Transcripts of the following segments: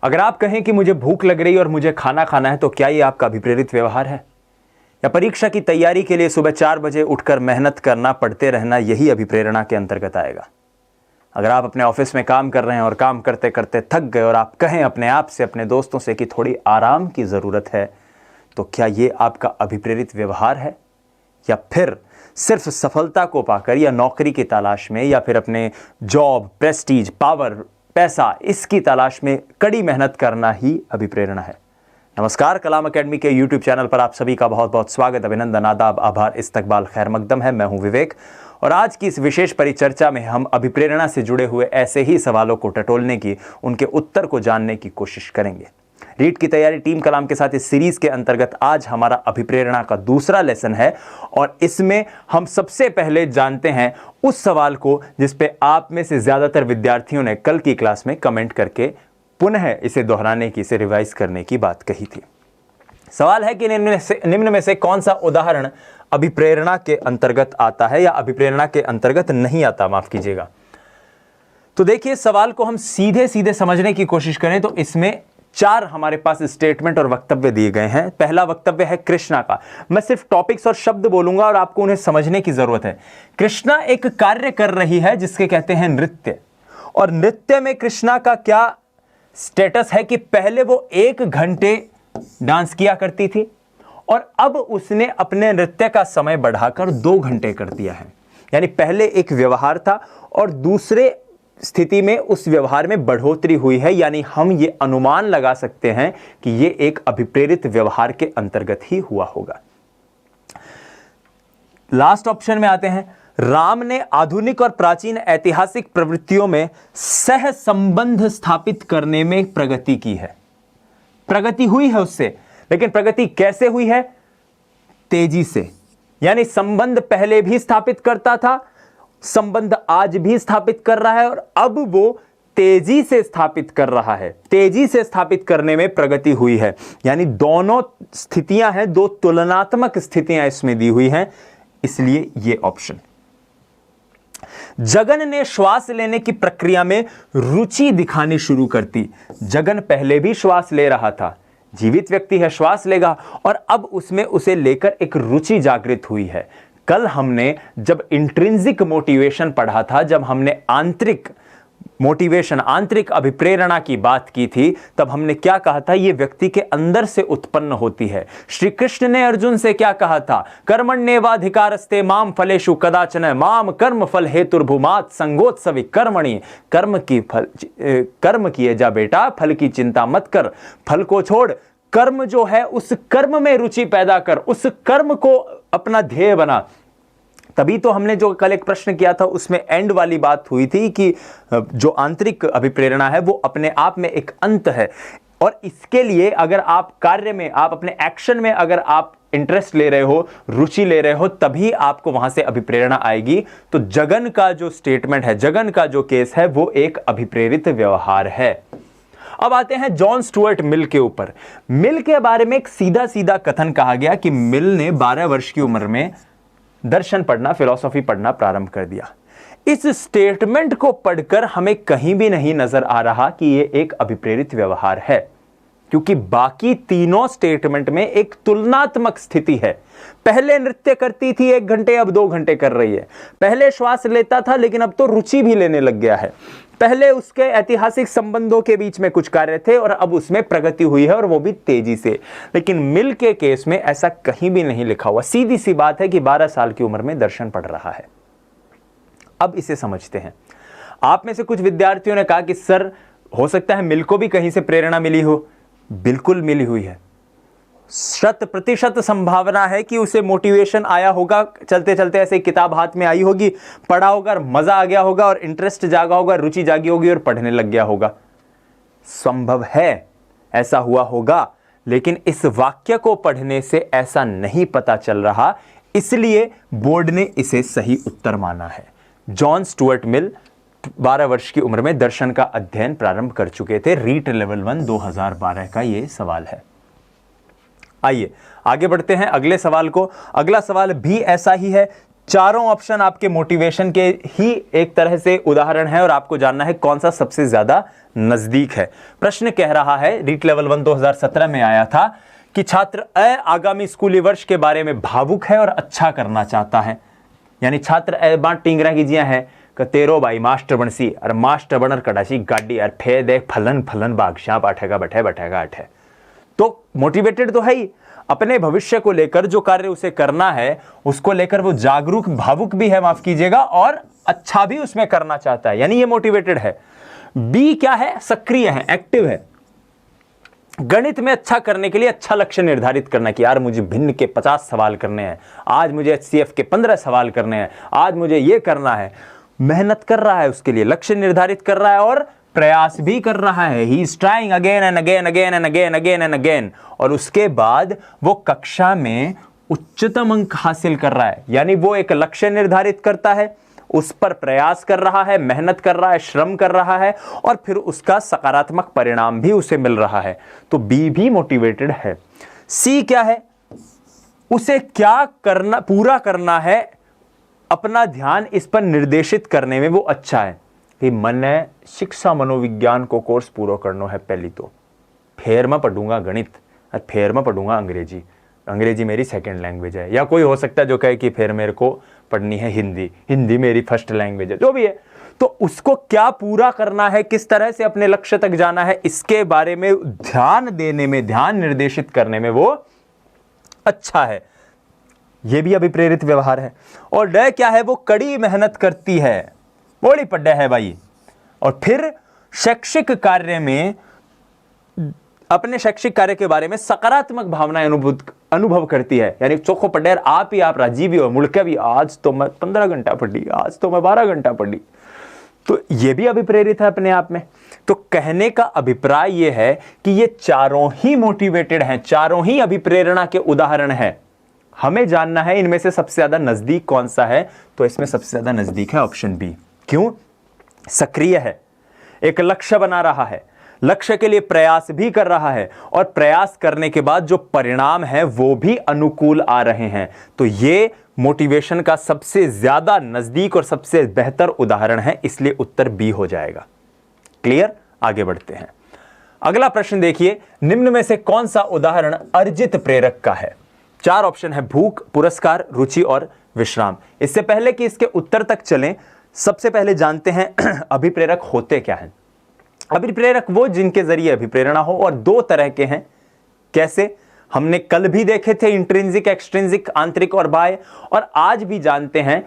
अगर आप कहें कि मुझे भूख लग रही है और मुझे खाना खाना है, तो क्या ये आपका अभिप्रेरित व्यवहार है? या परीक्षा की तैयारी के लिए सुबह 4 बजे उठकर मेहनत करना, पढ़ते रहना, यही अभिप्रेरणा के अंतर्गत आएगा? अगर आप अपने ऑफिस में काम कर रहे हैं और काम करते करते थक गए और आप कहें अपने आप से, अपने दोस्तों से कि थोड़ी आराम की ज़रूरत है, तो क्या ये आपका अभिप्रेरित व्यवहार है? या फिर सिर्फ सफलता को पाकर या नौकरी की तलाश में या फिर अपने जॉब, प्रेस्टीज, पावर, पैसा, इसकी तलाश में कड़ी मेहनत करना ही अभिप्रेरणा है? नमस्कार, कलाम अकेडमी के YouTube चैनल पर आप सभी का बहुत बहुत स्वागत, अभिनंदन, आदाब, आभार, इस्तकबाल, खैर मकदम है। मैं हूं विवेक और आज की इस विशेष परिचर्चा में हम अभिप्रेरणा से जुड़े हुए ऐसे ही सवालों को टटोलने की, उनके उत्तर को जानने की कोशिश करेंगे। रीट की तैयारी टीम कलाम के साथ इस सीरीज के अंतर्गत आज हमारा अभिप्रेरणा का दूसरा लेसन है और इसमें हम सबसे पहले जानते हैं उस सवाल को जिस पे आप में से ज्यादातर विद्यार्थियों ने कल की क्लास में कमेंट करके पुनः इसे दोहराने की, इसे रिवाइज करने की बात कही थी। सवाल है कि निम्न में से कौन सा उदाहरण अभिप्रेरणा के अंतर्गत आता है या अभिप्रेरणा के अंतर्गत नहीं आता, माफ कीजिएगा। तो देखिए, सवाल को हम सीधे सीधे समझने की कोशिश करें तो इसमें 4 हमारे पास स्टेटमेंट और वक्तव्य दिए गए हैं। पहला वक्तव्य है कृष्णा का। मैं सिर्फ टॉपिक्स और शब्द बोलूंगा और आपको उन्हें समझने की जरूरत है। कृष्णा एक कार्य कर रही है जिसके कहते हैं नृत्य, और नृत्य में कृष्णा का क्या स्टेटस है कि पहले वो 1 घंटे डांस किया करती थी और अब उसने अपने नृत्य का समय बढ़ाकर 2 घंटे कर दिया है। यानी पहले एक व्यवहार था और दूसरे स्थिति में उस व्यवहार में बढ़ोतरी हुई है। यानी हम ये अनुमान लगा सकते हैं कि ये एक अभिप्रेरित व्यवहार के अंतर्गत ही हुआ होगा। लास्ट ऑप्शन में आते हैं, राम ने आधुनिक और प्राचीन ऐतिहासिक प्रवृत्तियों में सह संबंध स्थापित करने में प्रगति की है। प्रगति हुई है उससे, लेकिन प्रगति कैसे हुई है? तेजी से। यानी संबंध पहले भी स्थापित करता था, संबंध आज भी स्थापित कर रहा है और अब वो तेजी से स्थापित कर रहा है। तेजी से स्थापित करने में प्रगति हुई है। यानी दोनों स्थितियां हैं, 2 तुलनात्मक स्थितियां इसमें दी हुई हैं, इसलिए ये ऑप्शन। जगन ने श्वास लेने की प्रक्रिया में रुचि दिखानी शुरू कर दी। जगन पहले भी श्वास ले रहा था, जीवित व्यक्ति है, श्वास लेगा, और अब उसमें उसे लेकर एक रुचि जागृत हुई है। कल हमने जब इंट्रिंसिक मोटिवेशन पढ़ा था, जब हमने आंतरिक मोटिवेशन, आंतरिक अभिप्रेरणा की बात की थी, तब हमने क्या कहा था? यह व्यक्ति के अंदर से उत्पन्न होती है। श्री कृष्ण ने अर्जुन से क्या कहा था? कर्मण्येवाधिकारस्ते माम फलेषु कदाचन माम कर्म फल हेतुर्भुमात् संगोत्सवी कर्मणि। कर्म किए जा बेटा, फल की चिंता मत कर, फल को छोड़, कर्म जो है उस कर्म में रुचि पैदा कर, उस कर्म को अपना ध्येय बना। तभी तो हमने जो कल एक प्रश्न किया था उसमें एंड वाली बात हुई थी कि जो आंतरिक अभिप्रेरणा है वो अपने आप में एक अंत है, और इसके लिए अगर आप कार्य में, आप अपने एक्शन में अगर आप इंटरेस्ट ले रहे हो, रुचि ले रहे हो, तभी आपको वहां से अभिप्रेरणा आएगी। तो जगन का जो स्टेटमेंट है, जगन का जो केस है, वो एक अभिप्रेरित व्यवहार है। अब आते हैं जॉन स्टुअर्ट मिल के ऊपर। मिल के बारे में एक सीधा सीधा कथन कहा गया कि मिल ने 12 वर्ष की उम्र में दर्शन पढ़ना, फिलॉसफी पढ़ना प्रारंभ कर दिया। इस स्टेटमेंट को पढ़कर हमें कहीं भी नहीं नजर आ रहा कि यह एक अभिप्रेरित व्यवहार है, क्योंकि बाकी तीनों स्टेटमेंट में एक तुलनात्मक स्थिति है। पहले नृत्य करती थी 1 घंटे, अब 2 घंटे कर रही है। पहले श्वास लेता था, लेकिन अब तो रुचि भी लेने लग गया है। पहले उसके ऐतिहासिक संबंधों के बीच में कुछ कार्य थे और अब उसमें प्रगति हुई है, और वो भी तेजी से। लेकिन मिल के केस में ऐसा कहीं भी नहीं लिखा हुआ। सीधी सी बात है कि 12 साल की उम्र में दर्शन पढ़ रहा है। अब इसे समझते हैं। आप में से कुछ विद्यार्थियों ने कहा कि सर, हो सकता है मिल को भी कहीं से प्रेरणा मिली हो। बिल्कुल मिली हुई है। 100% संभावना है कि उसे मोटिवेशन आया होगा, चलते चलते ऐसे किताब हाथ में आई होगी, पढ़ा होगा, मजा आ गया होगा और इंटरेस्ट जागा होगा, रुचि जागी होगी और पढ़ने लग गया होगा। संभव है ऐसा हुआ होगा, लेकिन इस वाक्य को पढ़ने से ऐसा नहीं पता चल रहा, इसलिए बोर्ड ने इसे सही उत्तर माना है। जॉन स्टुअर्ट मिल 12 वर्ष की उम्र में दर्शन का अध्ययन प्रारंभ कर चुके थे। रीट लेवल 1 2012 का यह सवाल है। आइए आगे बढ़ते हैं अगले सवाल को। अगला सवाल भी ऐसा ही है। चारों ऑप्शन आपके मोटिवेशन के ही एक तरह से उदाहरण है और आपको जानना है कौन सा सबसे ज्यादा नजदीक है। प्रश्न कह रहा है, रीट लेवल 1 2017 में आया था कि छात्र अ आगामी स्कूली वर्ष के बारे में भावुक है और अच्छा करना चाहता है। यानी छात्र अ बांट टिंगरा कीजिए है कि तेरो भाई मास्टर बनसी और मास्टर बनर कटासी गाड़ी और फे देख फलन फलन बादशाह बैठेगा बैठेगा अठे। तो मोटिवेटेड तो है ही, अपने भविष्य को लेकर जो कार्य उसे करना है उसको लेकर वो जागरूक भावुक भी है, माफ कीजिएगा, और अच्छा भी उसमें करना चाहता है, यानी ये मोटिवेटेड है। बी क्या है? सक्रिय है, एक्टिव है। गणित में अच्छा करने के लिए अच्छा लक्ष्य निर्धारित करना कि यार मुझे भिन्न के 50 सवाल करने हैं, आज मुझे एचसीएफ के 15 सवाल करने हैं, आज मुझे ये करना है। मेहनत कर रहा है, उसके लिए लक्ष्य निर्धारित कर रहा है और प्रयास भी कर रहा है। He is trying again and again again and again again and again, और उसके बाद वो कक्षा में उच्चतम अंक हासिल कर रहा है। यानी वो एक लक्ष्य निर्धारित करता है, उस पर प्रयास कर रहा है, मेहनत कर रहा है, श्रम कर रहा है, और फिर उसका सकारात्मक परिणाम भी उसे मिल रहा है। तो बी भी मोटिवेटेड है। सी क्या है? उसे क्या करना, पूरा करना है, अपना ध्यान इस पर निर्देशित करने में वो अच्छा है कि मैंने शिक्षा मनोविज्ञान को कोर्स पूरा करना है पहली, तो फिर मैं पढ़ूंगा गणित और फिर मैं पढ़ूंगा अंग्रेजी, अंग्रेजी मेरी सेकंड लैंग्वेज है। या कोई हो सकता है जो कहे कि फिर मेरे को पढ़नी है हिंदी, हिंदी मेरी फर्स्ट लैंग्वेज है, जो भी है। तो उसको क्या पूरा करना है, किस तरह से अपने लक्ष्य तक जाना है, इसके बारे में ध्यान देने में, ध्यान निर्देशित करने में वो अच्छा है। यह भी अभिप्रेरित व्यवहार है। और ड क्या है? वो कड़ी मेहनत करती है, बोली पड्डे है भाई। और फिर शैक्षिक कार्य में, अपने शैक्षिक कार्य के बारे में सकारात्मक भावनाएं अनुभव करती है। यानी चोखो पड्डेर आप राजी भी हो, मुड़के भी, आज तो मैं 15 घंटा पढ़ी, आज तो मैं 12 घंटा पढ़ी। तो यह भी अभिप्रेरित है अपने आप में। तो कहने का अभिप्राय यह है कि ये चारों ही मोटिवेटेड हैं, चारों ही अभिप्रेरणा के उदाहरण हैं। हमें जानना है इनमें से सबसे ज्यादा नजदीक कौन सा है, तो इसमें सबसे ज्यादा नजदीक है ऑप्शन बी। क्यों? सक्रिय है, एक लक्ष्य बना रहा है, लक्ष्य के लिए प्रयास भी कर रहा है, और प्रयास करने के बाद जो परिणाम है वो भी अनुकूल आ रहे हैं। तो ये मोटिवेशन का सबसे ज्यादा नजदीक और सबसे बेहतर उदाहरण है, इसलिए उत्तर बी हो जाएगा। क्लियर? आगे बढ़ते हैं। अगला प्रश्न देखिए, निम्न में से कौन सा उदाहरण अर्जित प्रेरक का है? 4 ऑप्शन है, भूख, पुरस्कार, रुचि और विश्राम। इससे पहले कि इसके उत्तर तक चलें, सबसे पहले जानते हैं अभिप्रेरक होते क्या हैं। अभिप्रेरक वो जिनके जरिए अभिप्रेरणा हो, और 2 तरह के हैं। कैसे? हमने कल भी देखे थे, इंट्रिंसिक, एक्सट्रिंसिक, आंतरिक और बाह्य, और आज भी जानते हैं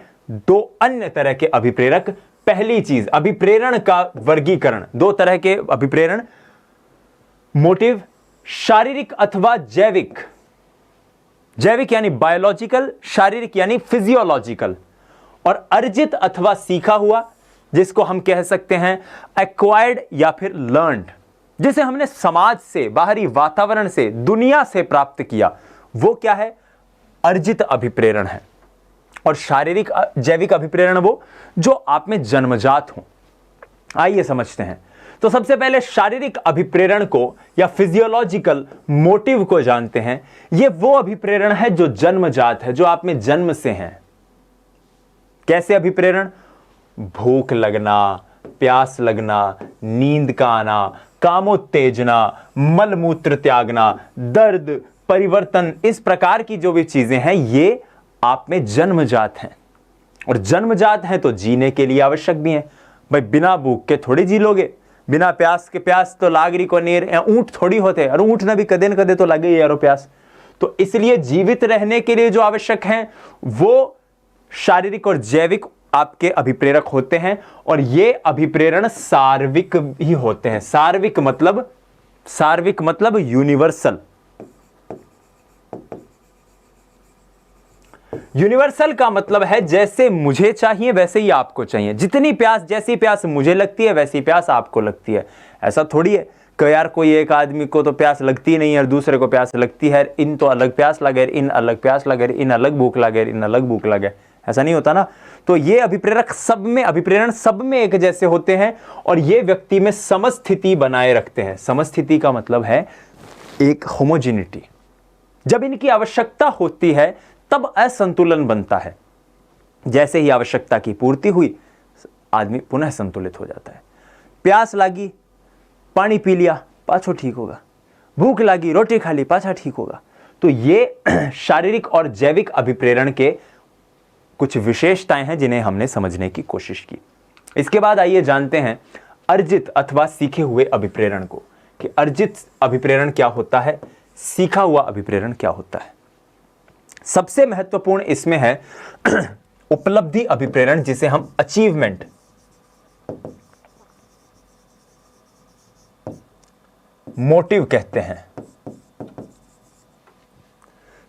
2 अन्य तरह के अभिप्रेरक। पहली चीज, अभिप्रेरण का वर्गीकरण, 2 तरह के अभिप्रेरण, मोटिव, शारीरिक अथवा जैविक। जैविक यानी बायोलॉजिकल, शारीरिक यानी फिजियोलॉजिकल, और अर्जित अथवा सीखा हुआ, जिसको हम कह सकते हैं एक्वायर्ड या फिर लर्न्ड, जिसे हमने समाज से, बाहरी वातावरण से, दुनिया से प्राप्त किया, वो क्या है? अर्जित अभिप्रेरण है। और शारीरिक जैविक अभिप्रेरण वो जो आप में जन्मजात हो। आइए समझते हैं। तो सबसे पहले शारीरिक अभिप्रेरण को या फिजियोलॉजिकल मोटिव को जानते हैं। यह वो अभिप्रेरण है जो जन्मजात है, जो आप में जन्म से है। कैसे अभिप्रेरण? भूख लगना, प्यास लगना, नींद का आना, कामोत्तेजना, मलमूत्र त्यागना, दर्द, परिवर्तन, इस प्रकार की जो भी चीजें हैं ये आप में जन्मजात हैं। और जन्मजात हैं तो जीने के लिए आवश्यक भी हैं। भाई बिना भूख के थोड़ी जी लोगे, बिना प्यास के, प्यास तो लागरी को नीर, ऊंट थोड़ी होते, और ऊंट ना भी कदे न कदे तो लगे यारो प्यास। तो इसलिए जीवित रहने के लिए जो आवश्यक हैं वो शारीरिक और जैविक आपके अभिप्रेरक होते हैं, और ये अभिप्रेरण सार्विक ही होते हैं। सार्विक मतलब यूनिवर्सल। यूनिवर्सल का मतलब है जैसे मुझे चाहिए वैसे ही आपको चाहिए। जितनी प्यास, जैसी प्यास मुझे लगती है वैसी प्यास आपको लगती है। ऐसा थोड़ी है कि यार कोई एक आदमी को तो प्यास लगती नहीं है और दूसरे को प्यास लगती है, इन तो अलग प्यास लगे, इन अलग प्यास लगे, इन अलग भूख लगे, इन अलग भूख लगे। ऐसा नहीं होता ना। तो ये अभिप्रेरक सब में, अभिप्रेरण सब में एक जैसे होते हैं, और ये व्यक्ति में समस्थिति बनाए रखते हैं। समस्थिति का मतलब है एक होमोजेनिटी। जब इनकी आवश्यकता होती है तब असंतुलन बनता है। जैसे ही आवश्यकता की पूर्ति हुई, आदमी पुनः संतुलित हो जाता है। प्यास लागी, पानी पी लिया, पाछो ठीक होगा। भूख लागी, रोटी खा ली, पाछा ठीक होगा। तो ये शारीरिक और जैविक अभिप्रेरण के कुछ विशेषताएं हैं जिन्हें हमने समझने की कोशिश की। इसके बाद आइए जानते हैं अर्जित अथवा सीखे हुए अभिप्रेरण को, कि अर्जित अभिप्रेरण क्या होता है, सीखा हुआ अभिप्रेरण क्या होता है। सबसे महत्वपूर्ण इसमें है उपलब्धि अभिप्रेरण, जिसे हम अचीवमेंट मोटिव कहते हैं।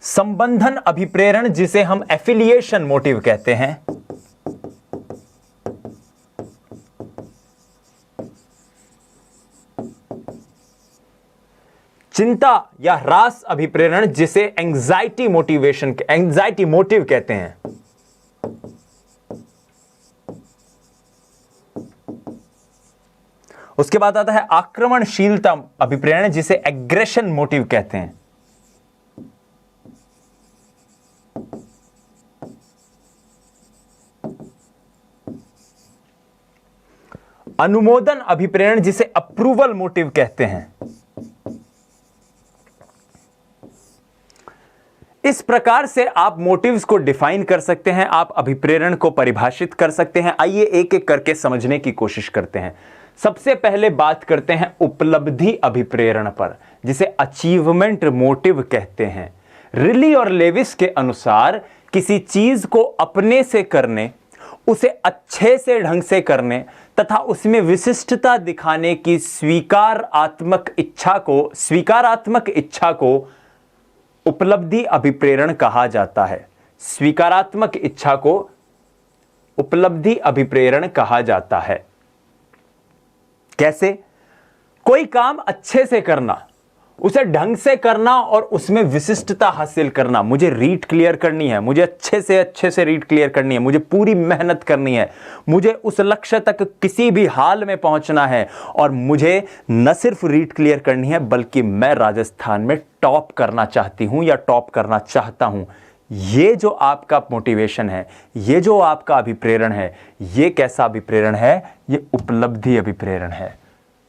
संबंधन अभिप्रेरण, जिसे हम एफिलिएशन मोटिव कहते हैं। चिंता या ह्रास अभिप्रेरण, जिसे एंजाइटी मोटिव कहते हैं। उसके बाद आता है आक्रमणशीलता अभिप्रेरण, जिसे एग्रेशन मोटिव कहते हैं। अनुमोदन अभिप्रेरण, जिसे अप्रूवल मोटिव कहते हैं। इस प्रकार से आप मोटिव्स को डिफाइन कर सकते हैं, आप अभिप्रेरण को परिभाषित कर सकते हैं। आइए एक एक करके समझने की कोशिश करते हैं। सबसे पहले बात करते हैं उपलब्धि अभिप्रेरण पर, जिसे अचीवमेंट मोटिव कहते हैं। रिली और लेविस के अनुसार किसी चीज को अपने से करने, उसे अच्छे से ढंग से करने तथा उसमें विशिष्टता दिखाने की स्वीकारात्मक इच्छा को उपलब्धि अभिप्रेरण कहा जाता है। स्वीकारात्मक इच्छा को उपलब्धि अभिप्रेरण कहा जाता है। कैसे? कोई काम अच्छे से करना, उसे ढंग से करना और उसमें विशिष्टता हासिल करना। मुझे रीड क्लियर करनी है, मुझे अच्छे से रीड क्लियर करनी है, मुझे पूरी मेहनत करनी है, मुझे उस लक्ष्य तक किसी भी हाल में पहुंचना है, और मुझे न सिर्फ रीड क्लियर करनी है बल्कि मैं राजस्थान में टॉप करना चाहती हूं या टॉप करना चाहता हूं। ये जो आपका मोटिवेशन है, ये जो आपका अभिप्रेरण है, ये कैसा अभिप्रेरण है? ये उपलब्धि अभिप्रेरण है।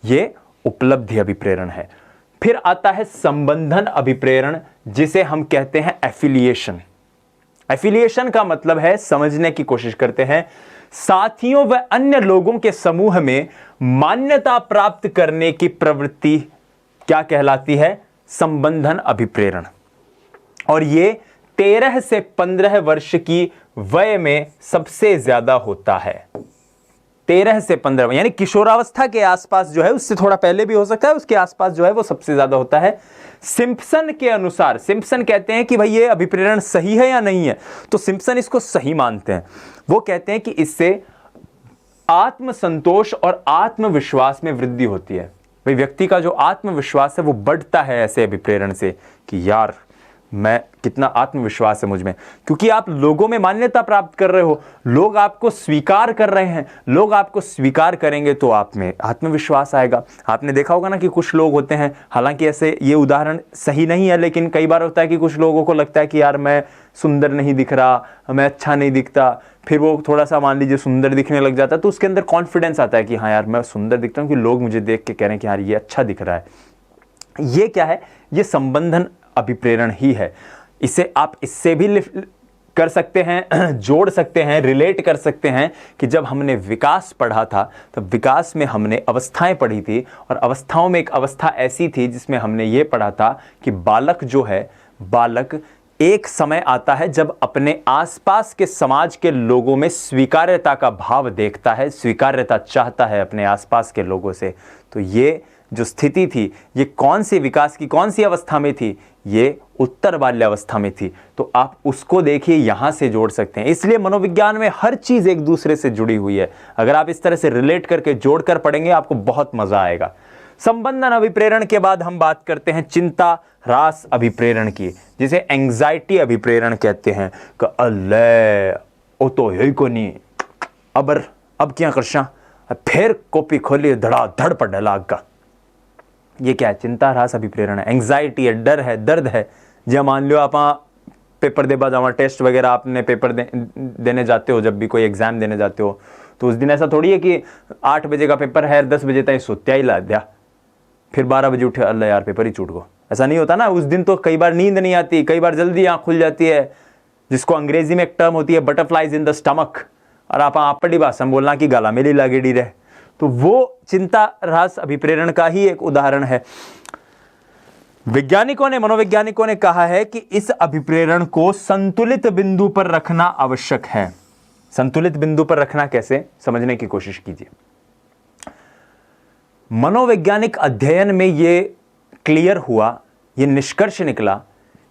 ये उपलब्धि अभिप्रेरण है। फिर आता है संबंधन अभिप्रेरण, जिसे हम कहते हैं एफिलिएशन। एफिलिएशन का मतलब है, समझने की कोशिश करते हैं, साथियों व अन्य लोगों के समूह में मान्यता प्राप्त करने की प्रवृत्ति क्या कहलाती है? संबंधन अभिप्रेरण। और ये 13 से 15 वर्ष की वय में सबसे ज्यादा होता है। 13 से 15, यानी किशोरावस्था के आसपास जो है, उससे थोड़ा पहले भी हो सकता है, उसके आसपास जो है वो सबसे ज्यादा होता है। सिम्पसन के अनुसार, सिम्पसन कहते हैं कि भाई ये अभिप्रेरण सही है या नहीं है, तो सिम्पसन इसको सही मानते हैं। वो कहते हैं कि इससे आत्मसंतोष और आत्मविश्वास में वृद्धि होती है। भाई व्यक्ति का जो आत्मविश्वास है वो बढ़ता है ऐसे अभिप्रेरण से, कि यार मैं कितना आत्मविश्वास है मुझ में, क्योंकि आप लोगों में मान्यता प्राप्त कर रहे हो, लोग आपको स्वीकार कर रहे हैं, लोग आपको स्वीकार करेंगे तो आप में आत्मविश्वास आएगा। आपने देखा होगा ना कि कुछ लोग होते हैं, हालांकि ऐसे ये उदाहरण सही नहीं है, लेकिन कई बार होता है कि कुछ लोगों को लगता है कि यार मैं सुंदर नहीं दिख रहा, मैं अच्छा नहीं दिखता, फिर वो थोड़ा सा मान लीजिए सुंदर दिखने लग जाता है, तो उसके अंदर कॉन्फिडेंस आता है कि हाँ यार मैं सुंदर दिखता हूँ, कि लोग मुझे देख के कह रहे हैं कि यार ये अच्छा दिख रहा है। ये क्या है? ये संबंधन अभिप्रेरण ही है। इसे आप इससे भी कर सकते हैं, जोड़ सकते हैं, रिलेट कर सकते हैं कि जब हमने विकास पढ़ा था तब विकास में हमने अवस्थाएं पढ़ी थी, और अवस्थाओं में एक अवस्था ऐसी थी जिसमें हमने ये पढ़ा था कि बालक जो है, बालक एक समय आता है जब अपने आसपास के समाज के लोगों में स्वीकार्यता का भाव देखता है, स्वीकार्यता चाहता है अपने आसपास के लोगों से। तो ये जो स्थिति थी, ये कौन सी विकास की कौन सी अवस्था में थी? ये उत्तर बाल्यावस्था में थी। तो आप उसको देखिए, यहां से जोड़ सकते हैं। इसलिए मनोविज्ञान में हर चीज एक दूसरे से जुड़ी हुई है। अगर आप इस तरह से रिलेट करके जोड़कर पढ़ेंगे आपको बहुत मजा आएगा। संबंधन अभिप्रेरण के बाद हम बात करते हैं चिंता ह्रास अभिप्रेरण की, जिसे एंजाइटी अभिप्रेरण कहते हैं। अल्ले ओ तो यही को नहीं, अब क्या करशा, फिर कॉपी खोली धड़ाधड़ पड़ लाग का। ये क्या है? चिंता ह्रास अभिप्रेरण है। एंजाइटी है, डर है, दर्द है। जब मान लो आप पेपर दे जाओ, टेस्ट वगैरह आपने पेपर देने जाते हो, जब भी कोई एग्जाम देने जाते हो तो उस दिन ऐसा थोड़ी है कि 8 बजे का पेपर है, 10 बजे तक सोत्या ही ला दिया, फिर 12 बजे उठे, अल्लाह यार पेपर ही छूट गो। ऐसा नहीं होता ना। उस दिन तो कई बार नींद नहीं आती, कई बार जल्दी आँख खुल जाती है, जिसको अंग्रेजी में एक टर्म होती है बटरफ्लाइज इन द स्टमक, और आप पड़ी भाषा में बोलना कि गला मेली लागेड़ी रहे, तो वो चिंता ह्रास अभिप्रेरण का ही एक उदाहरण है। वैज्ञानिकों ने, मनोवैज्ञानिकों ने कहा है कि इस अभिप्रेरण को संतुलित बिंदु पर रखना आवश्यक है। संतुलित बिंदु पर रखना कैसे, समझने की कोशिश कीजिए। मनोवैज्ञानिक अध्ययन में यह क्लियर हुआ, यह निष्कर्ष निकला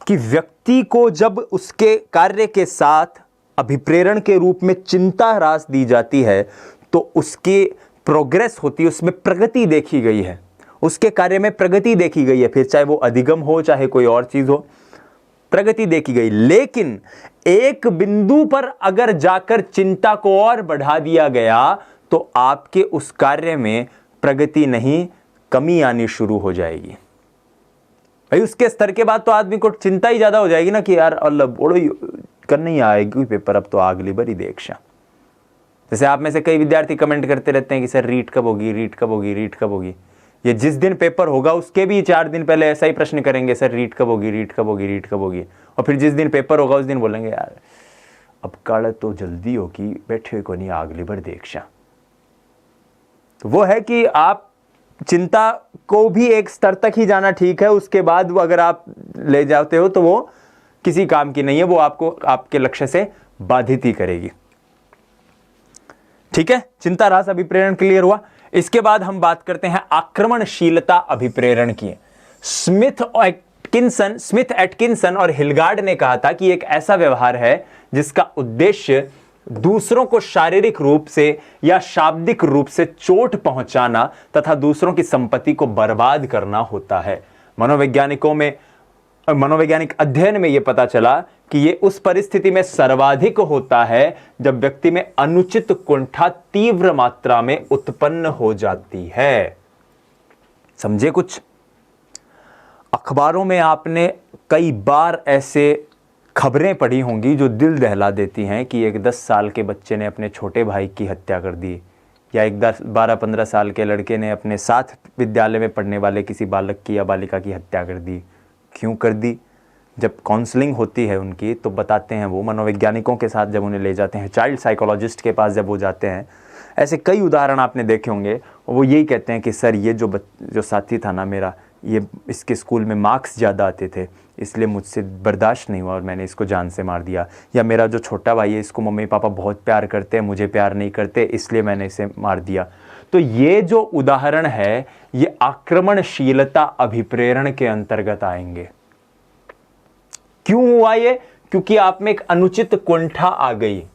कि व्यक्ति को जब उसके कार्य के साथ अभिप्रेरण के रूप में चिंता ह्रास दी जाती है तो उसकी प्रोग्रेस होती है, उसमें प्रगति देखी गई है, उसके कार्य में प्रगति देखी गई है, फिर चाहे वो अधिगम हो चाहे कोई और चीज हो, प्रगति देखी गई। लेकिन एक बिंदु पर अगर जाकर चिंता को और बढ़ा दिया गया तो आपके उस कार्य में प्रगति नहीं, कमी आनी शुरू हो जाएगी। भाई उसके स्तर के बाद तो आदमी को चिंता ही ज्यादा हो जाएगी ना कि यार अल्लाह बोलो करने ही आएगी पेपर, अब तो अगली बारी देखा। जैसे आप में से कई विद्यार्थी कमेंट करते रहते हैं कि सर रीट कब होगी, रीट कब होगी, रीट कब होगी। ये जिस दिन पेपर होगा उसके भी 4 दिन पहले ऐसा ही प्रश्न करेंगे, सर रीट कब होगी, रीट कब होगी, रीट कब होगी। और फिर जिस दिन पेपर होगा उस दिन बोलेंगे यार अब काल तो जल्दी होगी, बैठे को नहीं अगली बार देखा। तो वो है कि आप चिंता को भी एक स्तर तक ही जाना ठीक है, उसके बाद वो अगर आप ले जाते हो तो वो किसी काम की नहीं है, वो आपको आपके लक्ष्य से बाधित ही करेगी। ठीक है, चिंता ह्रास अभिप्रेरण क्लियर हुआ। इसके बाद हम बात करते हैं आक्रमणशीलता अभिप्रेरण की। स्मिथ एटकिंसन और हिलगार्ड ने कहा था कि एक ऐसा व्यवहार है जिसका उद्देश्य दूसरों को शारीरिक रूप से या शाब्दिक रूप से चोट पहुंचाना तथा दूसरों की संपत्ति को बर्बाद करना होता है। मनोवैज्ञानिक अध्ययन में यह पता चला कि यह उस परिस्थिति में सर्वाधिक होता है जब व्यक्ति में अनुचित कुंठा तीव्र मात्रा में उत्पन्न हो जाती है। समझे कुछ? अखबारों में आपने कई बार ऐसे खबरें पढ़ी होंगी जो दिल दहला देती हैं कि एक 10 साल के बच्चे ने अपने छोटे भाई की हत्या कर दी, या एक 12-15 साल के लड़के ने अपने साथ विद्यालय में पढ़ने वाले किसी बालक की या बालिका की हत्या कर दी। क्यों कर दी? जब काउंसलिंग होती है उनकी तो बताते हैं, वो मनोवैज्ञानिकों के साथ जब उन्हें ले जाते हैं, चाइल्ड साइकोलॉजिस्ट के पास जब वो जाते हैं, ऐसे कई उदाहरण आपने देखे होंगे, और वो यही कहते हैं कि सर ये जो साथी था ना मेरा, ये इसके स्कूल में मार्क्स ज़्यादा आते थे इसलिए मुझसे बर्दाश्त नहीं हुआ और मैंने इसको जान से मार दिया। या मेरा जो छोटा भाई है इसको मम्मी पापा बहुत प्यार करते हैं, मुझे प्यार नहीं करते इसलिए मैंने इसे मार दिया। तो ये जो उदाहरण है ये आक्रमणशीलता अभिप्रेरण के अंतर्गत आएंगे। क्यों हुआ ये? क्योंकि आप में एक अनुचित कुंठा आ गई,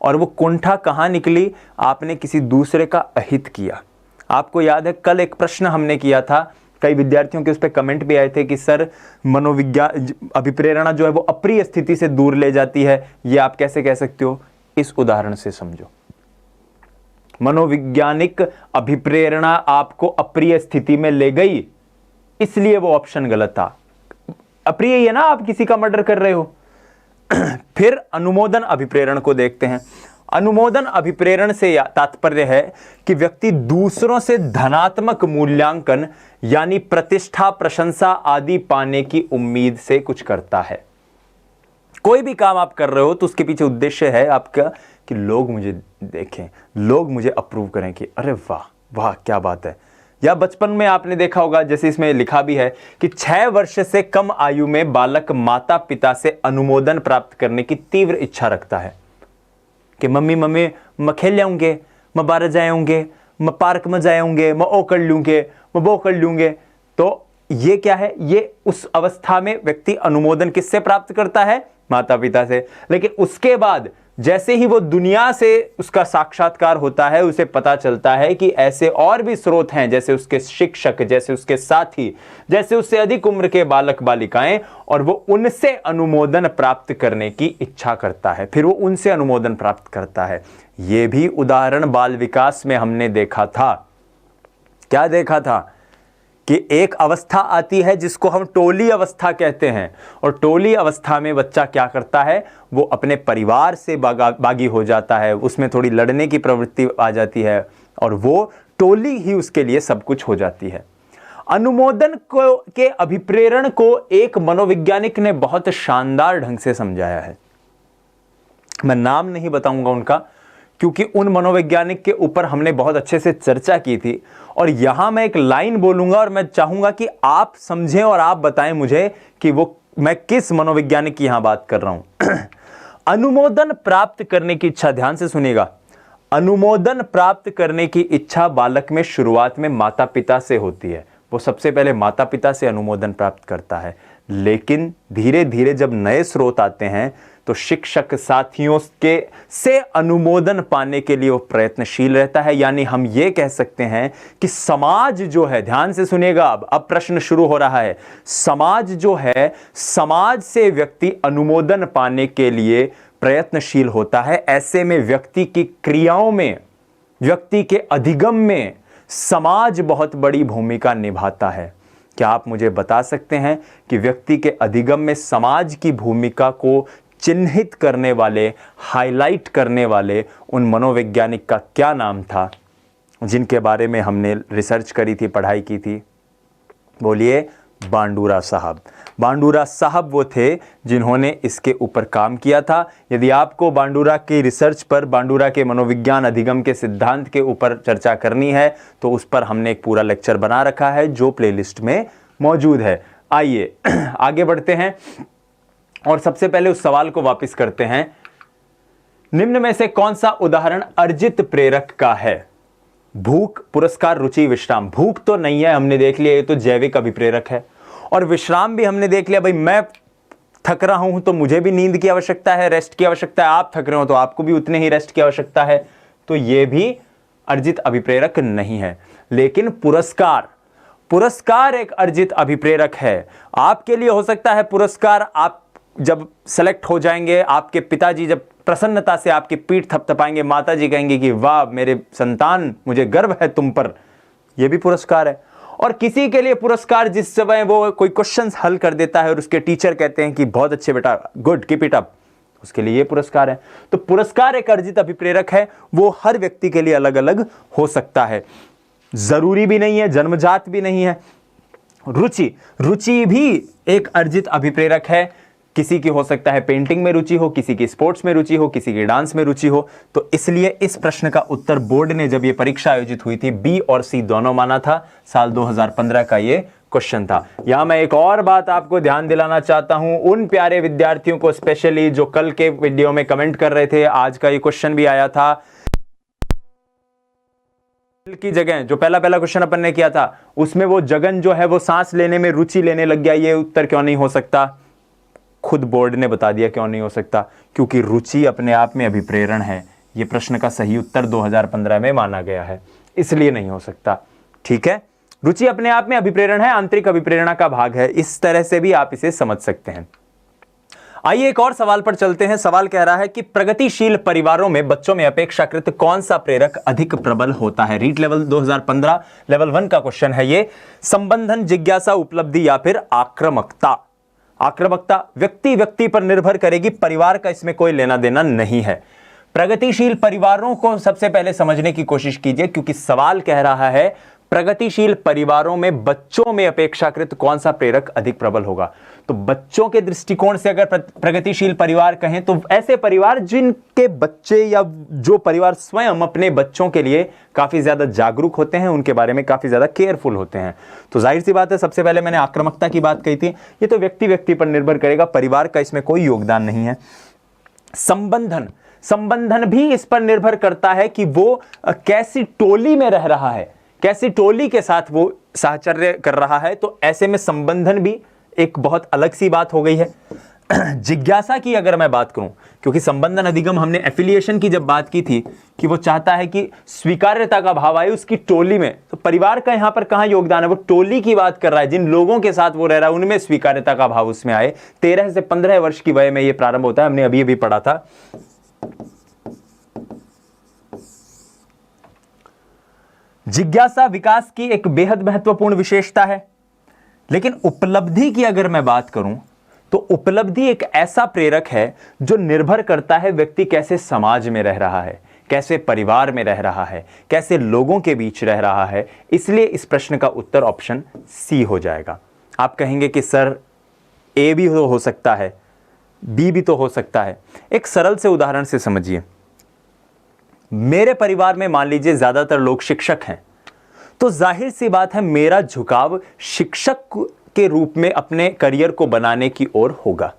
और वो कुंठा कहां निकली? आपने किसी दूसरे का अहित किया। आपको याद है कल एक प्रश्न हमने किया था, कई विद्यार्थियों के उस पर कमेंट भी आए थे कि सर मनोविज्ञान अभिप्रेरणा जो है वो अप्रिय स्थिति से दूर ले जाती है, ये आप कैसे कह सकते हो? इस उदाहरण से समझो। मनोवैज्ञानिक अभिप्रेरणा आपको अप्रिय स्थिति में ले गई, इसलिए वो ऑप्शन गलत था। अप्रिय है ना, आप किसी का मर्डर कर रहे हो। फिर अनुमोदन अभिप्रेरण को देखते हैं। अनुमोदन अभिप्रेरण से तात्पर्य है कि व्यक्ति दूसरों से धनात्मक मूल्यांकन यानी प्रतिष्ठा, प्रशंसा आदि पाने की उम्मीद से कुछ करता है। कोई भी काम आप कर रहे हो तो उसके पीछे उद्देश्य है आपका कि लोग मुझे देखें, लोग मुझे अप्रूव करें कि अरे वाह वाह क्या बात है। या बचपन में आपने देखा होगा, जैसे इसमें लिखा भी है कि 6 वर्ष से कम आयु में बालक माता पिता से अनुमोदन प्राप्त करने की तीव्र इच्छा रखता है कि मम्मी मैं खेल आऊंगे, मैं बाहर जाऊंगे, मैं पार्क में जाऊंगे, मैं ओ कर लूंगे, मैं वो कर लूंगे। तो ये क्या है? ये उस अवस्था में व्यक्ति अनुमोदन किससे प्राप्त करता है? माता पिता से। लेकिन उसके बाद जैसे ही वो दुनिया से उसका साक्षात्कार होता है, उसे पता चलता है कि ऐसे और भी स्रोत हैं, जैसे उसके शिक्षक, जैसे उसके साथी, जैसे उससे अधिक उम्र के बालक बालिकाएं, और वो उनसे अनुमोदन प्राप्त करने की इच्छा करता है। फिर वो उनसे अनुमोदन प्राप्त करता है। ये भी उदाहरण बाल विकास में हमने देखा था। क्या देखा था? कि एक अवस्था आती है जिसको हम टोली अवस्था कहते हैं, और टोली अवस्था में बच्चा क्या करता है, वो अपने परिवार से बागी हो जाता है, उसमें थोड़ी लड़ने की प्रवृत्ति आ जाती है और वो टोली ही उसके लिए सब कुछ हो जाती है। अनुमोदन को के अभिप्रेरण को एक मनोवैज्ञानिक ने बहुत शानदार ढंग से समझाया है। मैं नाम नहीं बताऊंगा उनका, क्योंकि उन मनोवैज्ञानिक के ऊपर हमने बहुत अच्छे से चर्चा की थी, और यहां मैं एक लाइन बोलूंगा और मैं चाहूंगा कि आप समझें और आप बताएं मुझे कि वो मैं किस मनोवैज्ञानिक की यहां बात कर रहा हूं। अनुमोदन प्राप्त करने की इच्छा, ध्यान से सुनिएगा, अनुमोदन प्राप्त करने की इच्छा बालक में शुरुआत में माता पिता से होती है। वो सबसे पहले माता पिता से अनुमोदन प्राप्त करता है, लेकिन धीरे धीरे जब नए स्रोत आते हैं तो शिक्षक साथियों के से अनुमोदन पाने के लिए वो प्रयत्नशील रहता है। यानी हम ये कह सकते हैं कि समाज जो है, ध्यान से सुनिएगा, अब प्रश्न शुरू हो रहा है, समाज जो है, समाज से व्यक्ति अनुमोदन पाने के लिए प्रयत्नशील होता है। ऐसे में व्यक्ति की क्रियाओं में, व्यक्ति के अधिगम में समाज बहुत बड़ी भूमिका निभाता है। क्या आप मुझे बता सकते हैं कि व्यक्ति के अधिगम में समाज की भूमिका को चिन्हित करने वाले, हाईलाइट करने वाले उन मनोवैज्ञानिक का क्या नाम था जिनके बारे में हमने रिसर्च करी थी, पढ़ाई की थी? बोलिए, बांडूरा साहब। बांडूरा साहब वो थे जिन्होंने इसके ऊपर काम किया था। यदि आपको बांडूरा की रिसर्च पर, बांडूरा के मनोविज्ञान अधिगम के सिद्धांत के ऊपर चर्चा करनी है तो उस पर हमने एक पूरा लेक्चर बना रखा है जो प्लेलिस्ट में मौजूद है। आइए आगे बढ़ते हैं और सबसे पहले उस सवाल को वापस करते हैं, निम्न में से कौन सा उदाहरण अर्जित प्रेरक का है? भूख, पुरस्कार, रुचि, विश्राम। भूख तो नहीं है, हमने देख लिया, ये तो जैविक अभिप्रेरक है। और विश्राम भी हमने देख लिया, भाई मैं थक रहा हूं तो मुझे भी नींद की आवश्यकता है, रेस्ट की आवश्यकता है, आप थक रहे हो तो आपको भी उतने ही रेस्ट की आवश्यकता है, तो ये भी अर्जित अभिप्रेरक नहीं है। लेकिन पुरस्कार, पुरस्कार एक अर्जित अभिप्रेरक है। आपके लिए हो सकता है पुरस्कार, आप जब सेलेक्ट हो जाएंगे, आपके पिताजी जब प्रसन्नता से आपकी पीठ थपथपाएंगे, माताजी कहेंगे कि वाह मेरे संतान, मुझे गर्व है तुम पर, यह भी पुरस्कार है। और किसी के लिए पुरस्कार जिस समय वो कोई क्वेश्चंस हल कर देता है और उसके टीचर कहते हैं कि बहुत अच्छे बेटा, गुड, कीप इट अप, उसके लिए ये पुरस्कार है। तो पुरस्कार एक अर्जित अभिप्रेरक है, वो हर व्यक्ति के लिए अलग अलग हो सकता है, जरूरी भी नहीं है, जन्मजात भी नहीं है। रुचि, रुचि भी एक अर्जित अभिप्रेरक है। किसी की हो सकता है पेंटिंग में रुचि हो, किसी की स्पोर्ट्स में रुचि हो, किसी की डांस में रुचि हो। तो इसलिए इस प्रश्न का उत्तर बोर्ड ने, जब ये परीक्षा आयोजित हुई थी, बी और सी दोनों माना था। साल 2015 का ये क्वेश्चन था। यहां मैं एक और बात आपको ध्यान दिलाना चाहता हूं, उन प्यारे विद्यार्थियों को स्पेशली जो कल के वीडियो में कमेंट कर रहे थे, आज का ये क्वेश्चन भी आया था की जगह, जो पहला क्वेश्चन अपन ने किया था उसमें वो जगन जो है वो सांस लेने में रुचि लेने लग गया, ये उत्तर क्यों नहीं हो सकता? खुद बोर्ड ने बता दिया क्यों नहीं हो सकता, क्योंकि रुचि अपने आप में अभिप्रेरण है। यह प्रश्न का सही उत्तर 2015 में माना गया है, इसलिए नहीं हो सकता। ठीक है, रुचि अपने आप में अभिप्रेरण है, आंतरिक अभिप्रेरणा का भाग है। इस तरह से भी आप इसे समझ सकते हैं। आइए एक और सवाल पर चलते हैं। सवाल कह रहा है कि प्रगतिशील परिवारों में बच्चों में अपेक्षाकृत कौन सा प्रेरक अधिक प्रबल होता है? रीट लेवल 2015 लेवल 1 का क्वेश्चन है ये। संबंधन, जिज्ञासा, उपलब्धि या फिर आक्रामकता? आक्रामकता व्यक्ति पर निर्भर करेगी, परिवार का इसमें कोई लेना देना नहीं है। प्रगतिशील परिवारों को सबसे पहले समझने की कोशिश कीजिए, क्योंकि सवाल कह रहा है प्रगतिशील परिवारों में बच्चों में अपेक्षाकृत कौन सा प्रेरक अधिक प्रबल होगा। तो बच्चों के दृष्टिकोण से अगर प्रगतिशील परिवार कहें तो ऐसे परिवार जिनके बच्चे या जो परिवार स्वयं अपने बच्चों के लिए काफी ज्यादा जागरूक होते हैं, उनके बारे में काफी ज्यादा केयरफुल होते हैं। तो जाहिर सी बात है, सबसे पहले मैंने आक्रामकता की बात कही थी, ये तो व्यक्ति पर निर्भर करेगा, परिवार का इसमें कोई योगदान नहीं है। संबंधन भी इस पर निर्भर करता है कि वो कैसी टोली में रह रहा है, कैसी टोली के साथ वो साहचर्य कर रहा है। तो ऐसे में संबंधन भी एक बहुत अलग सी बात हो गई है। जिज्ञासा की अगर मैं बात करूं, क्योंकि संबंधन अधिगम हमने एफिलिएशन की जब बात की थी कि वो चाहता है कि स्वीकार्यता का भाव आए उसकी टोली में, तो परिवार का यहां पर कहां योगदान है? वो टोली की बात कर रहा है, जिन लोगों के साथ वो रह रहा है उनमें स्वीकार्यता का भाव उसमें आए। 13 से 15 वर्ष की वय में यह प्रारंभ होता है, हमने अभी पढ़ा था। जिज्ञासा विकास की एक बेहद महत्वपूर्ण विशेषता है। लेकिन उपलब्धि की अगर मैं बात करूं तो उपलब्धि एक ऐसा प्रेरक है जो निर्भर करता है व्यक्ति कैसे समाज में रह रहा है, कैसे परिवार में रह रहा है, कैसे लोगों के बीच रह रहा है। इसलिए इस प्रश्न का उत्तर ऑप्शन सी हो जाएगा। आप कहेंगे कि सर ए भी हो सकता है, बी भी तो हो सकता है। एक सरल से उदाहरण से समझिए। मेरे परिवार में मान लीजिए ज्यादातर लोग शिक्षक हैं, तो जाहिर सी बात है मेरा झुकाव शिक्षक के रूप में अपने करियर को बनाने की ओर होगा।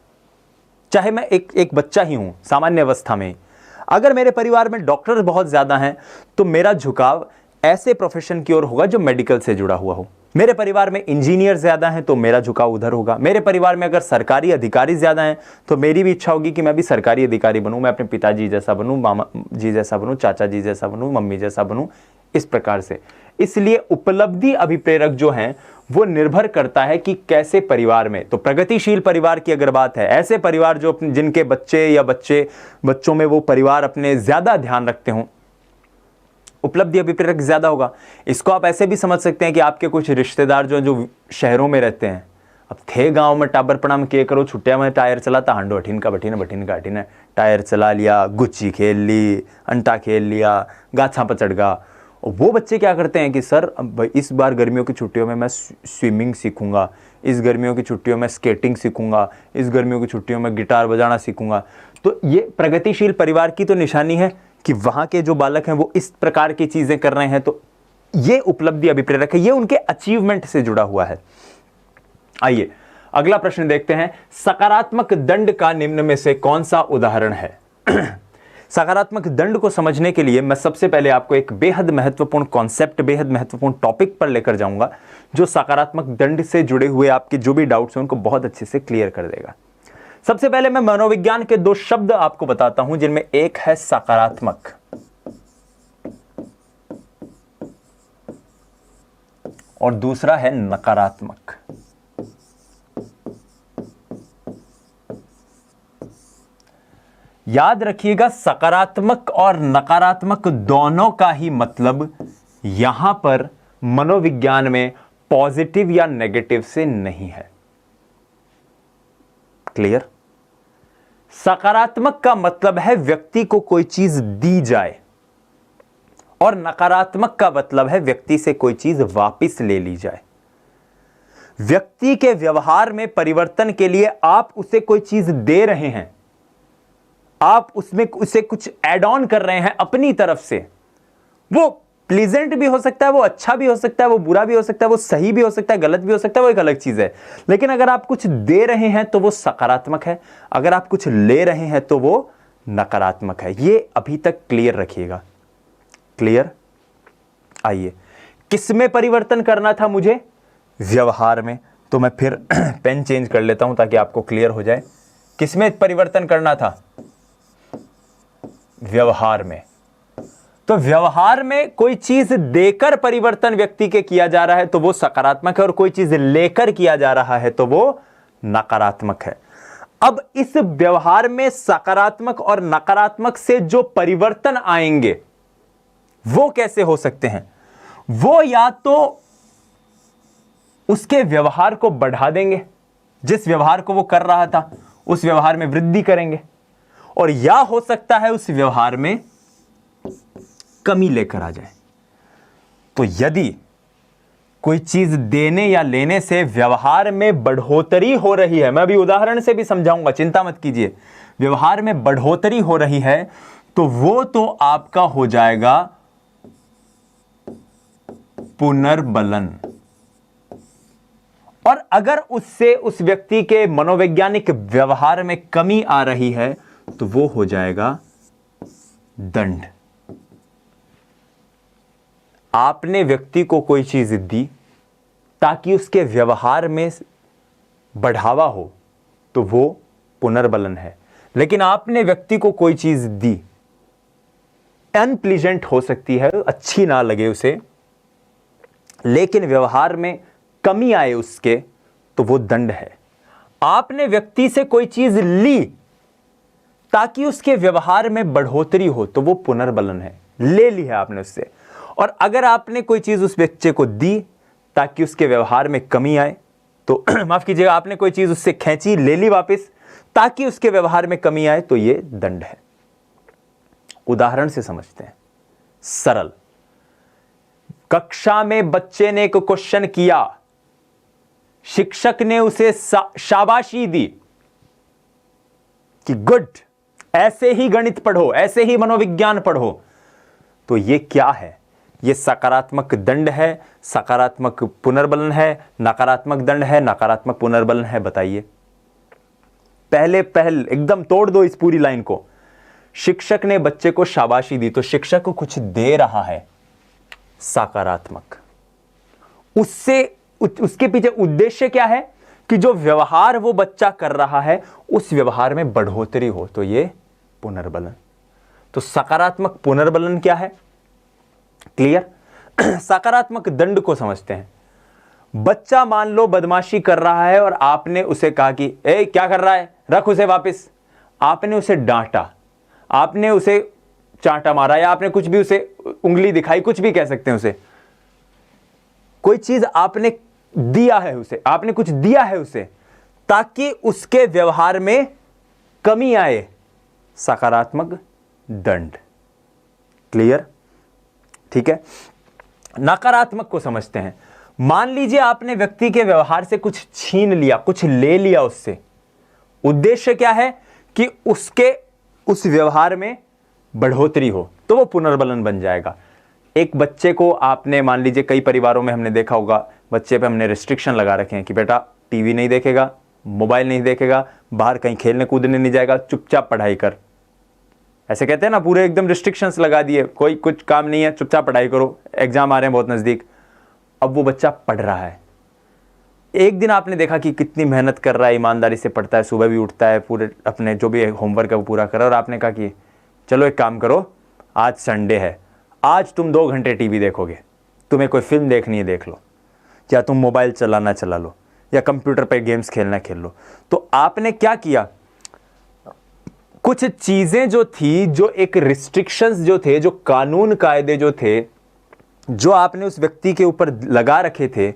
चाहे मैं एक बच्चा ही हूं सामान्य अवस्था में। अगर मेरे परिवार में डॉक्टर बहुत ज्यादा हैं तो मेरा झुकाव ऐसे प्रोफेशन की ओर होगा जो मेडिकल से जुड़ा हुआ हो। मेरे परिवार में इंजीनियर ज्यादा हैं तो मेरा झुकाव उधर होगा। मेरे परिवार में अगर सरकारी अधिकारी ज्यादा हैं तो मेरी भी इच्छा होगी कि मैं भी सरकारी अधिकारी बनूं, मैं अपने पिताजी जैसा बनूं, मामा जी जैसा बनूं, चाचा जी जैसा बनूं, मम्मी जैसा बनूं, इस प्रकार से। इसलिए उपलब्धि अभिप्रेरक जो हैं वो निर्भर करता है कि कैसे परिवार में। तो प्रगतिशील परिवार की अगर बात है, ऐसे परिवार जो जिनके बच्चों में वो परिवार अपने ज्यादा ध्यान रखते हों, उपलब्धि अभिप्रेरक ज्यादा होगा। इसको आप ऐसे भी समझ सकते हैं कि आपके कुछ रिश्तेदार जो शहरों में रहते हैं, अब थे गांव में टाबर प्रणाम के करो, छुट्टिया में टायर चलाता, हांडो अठीन का बठीन टायर चला लिया, गुच्ची खेल ली, अंटा खेल लिया, गाछा पर चढ़ गा। और वो बच्चे क्या करते हैं कि सर इस बार गर्मियों की छुट्टियों में मैं स्विमिंग सीखूंगा, इस गर्मियों की छुट्टियों में स्केटिंग सीखूंगा, इस गर्मियों की छुट्टियों में गिटार बजाना सीखूंगा। तो ये प्रगतिशील परिवार की तो निशानी है कि वहां के जो बालक हैं वो इस प्रकार की चीजें कर रहे हैं। तो ये उपलब्धि अभिप्रेरक है, ये उनके अचीवमेंट से जुड़ा हुआ है। आइए अगला प्रश्न देखते हैं। सकारात्मक दंड का निम्न में से कौन सा उदाहरण है? सकारात्मक दंड को समझने के लिए मैं सबसे पहले आपको एक बेहद महत्वपूर्ण कॉन्सेप्ट, बेहद महत्वपूर्ण टॉपिक पर लेकर जाऊंगा जो सकारात्मक दंड से जुड़े हुए आपके जो भी डाउट्स हैं उनको बहुत अच्छे से क्लियर कर देगा। सबसे पहले मैं मनोविज्ञान के दो शब्द आपको बताता हूं जिनमें एक है सकारात्मक और दूसरा है नकारात्मक। याद रखिएगा, सकारात्मक और नकारात्मक दोनों का ही मतलब यहां पर मनोविज्ञान में पॉजिटिव या नेगेटिव से नहीं है। क्लियर? सकारात्मक का मतलब है व्यक्ति को कोई चीज दी जाए और नकारात्मक का मतलब है व्यक्ति से कोई चीज वापस ले ली जाए। व्यक्ति के व्यवहार में परिवर्तन के लिए आप उसे कोई चीज दे रहे हैं, आप उसमें उसे कुछ ऐड ऑन कर रहे हैं अपनी तरफ से। वो प्लीजेंट भी हो सकता है, वो अच्छा भी हो सकता है, वो बुरा भी हो सकता है, वो सही भी हो सकता है, गलत भी हो सकता है, वो एक अलग चीज है। लेकिन अगर आप कुछ दे रहे हैं तो वो सकारात्मक है, अगर आप कुछ ले रहे हैं तो वो नकारात्मक है। ये अभी तक क्लियर रखिएगा। क्लियर? आइए, किसमें परिवर्तन करना था मुझे? व्यवहार में। तो मैं फिर पेन चेंज कर लेता हूं ताकि आपको क्लियर हो जाए। किसमें परिवर्तन करना था? व्यवहार में। तो व्यवहार में कोई चीज देकर परिवर्तन व्यक्ति के किया जा रहा है तो वो सकारात्मक है, और कोई चीज लेकर किया जा रहा है तो वो नकारात्मक है। अब इस व्यवहार में सकारात्मक और नकारात्मक से जो परिवर्तन आएंगे वो कैसे हो सकते हैं? वो या तो उसके व्यवहार को बढ़ा देंगे, जिस व्यवहार को वो कर रहा था उस व्यवहार में वृद्धि करेंगे, और या हो सकता है उस व्यवहार में कमी लेकर आ जाए। तो यदि कोई चीज देने या लेने से व्यवहार में बढ़ोतरी हो रही है, मैं अभी उदाहरण से भी समझाऊंगा, चिंता मत कीजिए, व्यवहार में बढ़ोतरी हो रही है तो वो तो आपका हो जाएगा पुनर्बलन। और अगर उससे उस व्यक्ति के मनोवैज्ञानिक व्यवहार में कमी आ रही है तो वो हो जाएगा दंड। आपने व्यक्ति को कोई चीज दी ताकि उसके व्यवहार में बढ़ावा हो तो वो पुनर्बलन है। लेकिन आपने व्यक्ति को कोई चीज दी, अनप्लीजेंट हो सकती है, अच्छी ना लगे उसे, लेकिन व्यवहार में कमी आए उसके, तो वो दंड है। आपने व्यक्ति से कोई चीज ली ताकि उसके व्यवहार में बढ़ोतरी हो तो वो पुनर्बलन है। ले ली है आपने उससे, और अगर आपने कोई चीज उस बच्चे को दी ताकि उसके व्यवहार में कमी आए तो माफ कीजिएगा, आपने कोई चीज उससे खींची, ले ली वापस ताकि उसके व्यवहार में कमी आए, तो यह दंड है। उदाहरण से समझते हैं, सरल। कक्षा में बच्चे ने एक क्वेश्चन किया, शिक्षक ने उसे शाबाशी दी कि गुड, ऐसे ही गणित पढ़ो, ऐसे ही मनोविज्ञान पढ़ो, तो यह क्या है? यह सकारात्मक दंड है, सकारात्मक पुनर्बलन है, नकारात्मक दंड है, नकारात्मक पुनर्बलन है? बताइए। पहले एकदम तोड़ दो इस पूरी लाइन को। शिक्षक ने बच्चे को शाबाशी दी, तो शिक्षक को कुछ दे रहा है, सकारात्मक। उसके पीछे उद्देश्य क्या है? कि जो व्यवहार वो बच्चा कर रहा है उस व्यवहार में बढ़ोतरी हो, तो ये पुनर्बलन। तो सकारात्मक पुनर्बलन क्या है? क्लियर? सकारात्मक दंड को समझते हैं। बच्चा मान लो बदमाशी कर रहा है और आपने उसे कहा कि ए क्या कर रहा है, रख उसे वापस। आपने उसे डांटा, आपने उसे चांटा मारा, या आपने कुछ भी उसे उंगली दिखाई, कुछ भी कह सकते हैं उसे। कोई चीज आपने दिया है उसे, आपने कुछ दिया है उसे ताकि उसके व्यवहार में कमी आए, सकारात्मक दंड। क्लियर? ठीक है। नकारात्मक को समझते हैं। मान लीजिए आपने व्यक्ति के व्यवहार से कुछ छीन लिया, कुछ ले लिया उससे। उद्देश्य क्या है? कि उसके उस व्यवहार में बढ़ोतरी हो, तो वो पुनर्बलन बन जाएगा। एक बच्चे को आपने, मान लीजिए कई परिवारों में हमने देखा होगा, बच्चे पे हमने रिस्ट्रिक्शन लगा रखे हैं कि बेटा टीवी नहीं देखेगा, मोबाइल नहीं देखेगा, बाहर कहीं खेलने कूदने नहीं जाएगा, चुपचाप पढ़ाई कर। ऐसे कहते हैं ना, पूरे एकदम रिस्ट्रिक्शंस लगा दिए, कोई कुछ काम नहीं है, चुपचाप पढ़ाई करो, एग्जाम आ रहे हैं बहुत नजदीक। अब वो बच्चा पढ़ रहा है। एक दिन आपने देखा कि कितनी मेहनत कर रहा है, ईमानदारी से पढ़ता है, सुबह भी उठता है, पूरे अपने जो भी होमवर्क है वो पूरा कर रहा है, और आपने कहा कि चलो एक काम करो, आज संडे है, आज तुम 2 घंटे टीवी देखोगे, तुम्हें कोई फिल्म देखनी है देख लो, या तुम मोबाइल चलाना चला लो, या कंप्यूटर पर गेम्स खेलना खेल लो। तो आपने क्या किया? कुछ चीजें जो थी, जो एक रिस्ट्रिक्शंस जो थे, जो कानून कायदे जो थे, जो आपने उस व्यक्ति के ऊपर लगा रखे थे,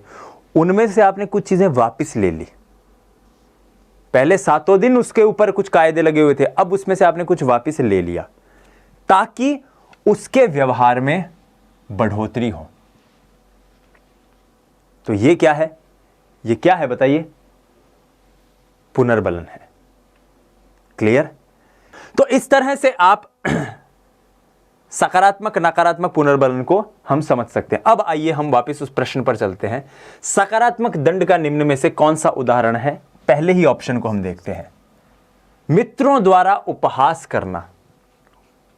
उनमें से आपने कुछ चीजें वापस ले ली। पहले 7 दिन उसके ऊपर कुछ कायदे लगे हुए थे, अब उसमें से आपने कुछ वापस ले लिया ताकि उसके व्यवहार में बढ़ोतरी हो। तो ये क्या है? ये क्या है बताइए? पुनर्बलन है। क्लियर? तो इस तरह से आप सकारात्मक नकारात्मक पुनर्बलन को हम समझ सकते हैं। अब आइए हम वापस उस प्रश्न पर चलते हैं। सकारात्मक दंड का निम्न में से कौन सा उदाहरण है? पहले ही ऑप्शन को हम देखते हैं। मित्रों द्वारा उपहास करना।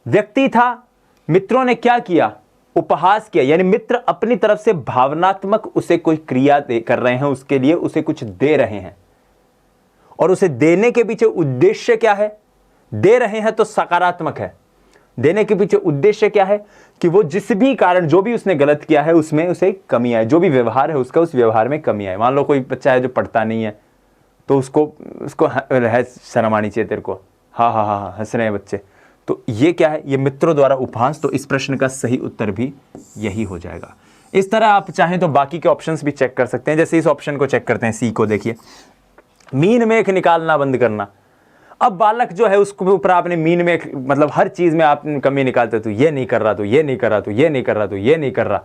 व्यक्ति था, मित्रों ने क्या किया? उपहास किया, यानी मित्र अपनी तरफ से भावनात्मक उसे कोई क्रिया कर रहे हैं, उसके लिए उसे कुछ दे रहे हैं, और उसे देने के पीछे उद्देश्य क्या है? दे रहे हैं तो सकारात्मक है। देने के पीछे उद्देश्य क्या है? कि वो जिस भी कारण, जो भी उसने गलत किया है उसमें उसे कमी आए, जो भी व्यवहार है उसका, उस व्यवहार में कमी आए। मान लो कोई बच्चा है जो पढ़ता नहीं है, तो उसको शर्म आनी चाहिए तेरे को, हाँ हाँ हाँ हाँ हंस रहे हैं बच्चे, तो ये क्या है? ये मित्रों द्वारा उपहास। तो इस प्रश्न का सही उत्तर भी यही हो जाएगा। इस तरह आप चाहें तो बाकी के ऑप्शंस भी चेक कर सकते हैं। जैसे इस ऑप्शन को चेक करते हैं, सी को देखिए, मीन में एक निकालना बंद करना। अब बालक जो है उसके ऊपर आपने मीन में मतलब हर चीज में आप कमी निकालते, तो ये नहीं कर रहा, तो ये नहीं कर रहा, तो ये नहीं कर रहा, तो ये नहीं कर रहा।